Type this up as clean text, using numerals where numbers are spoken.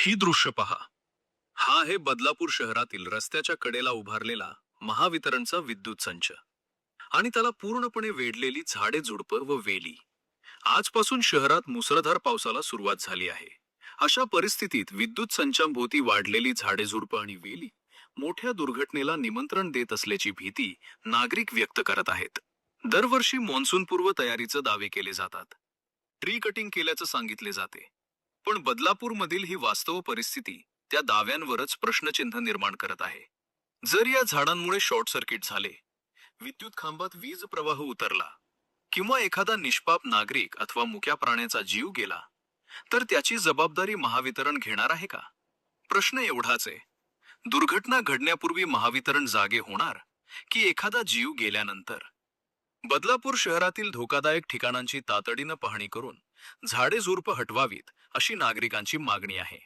ही दृश्य पहा. हा आहे बदलापूर शहरातील रस्त्याच्या कडेला उभारलेला महावितरणचा विद्युत संच आणि त्याला पूर्णपणे वेढलेली झाडे झुडपं व वेली. आजपासून शहरात मुसळधार पावसाला सुरुवात झाली आहे. अशा परिस्थितीत विद्युत संचांभोवती वाढलेली झाडे झुडपं आणि वेली मोठ्या दुर्घटनेला निमंत्रण देत असल्याची भीती नागरिक व्यक्त करत आहेत. दरवर्षी मान्सूनपूर्व तयारीचे दावे केले जातात. ट्री कटिंग केल्याचं सांगितले जाते. पण बदलापूरमधील ही वास्तव परिस्थिती त्या दाव्यांवरच प्रश्नचिन्ह निर्माण करत आहे. जर या झाडांमुळे शॉर्ट सर्किट झाले, विद्युत खांबात वीज प्रवाह उतरला किंवा एखादा निष्पाप नागरिक अथवा मुक्या प्राण्याचा जीव गेला, तर त्याची जबाबदारी महावितरण घेणार आहे का? प्रश्न एवढाच आहे, दुर्घटना घडण्यापूर्वी महावितरण जागे होणार की एखादा जीव गेल्यानंतर? बदलापूर शहरातील धोकादायक ठिकाणांची तातडीनं पाहणी करून झाडे झुडपं हटवावीत अशी नागरिकांची मागणी आहे.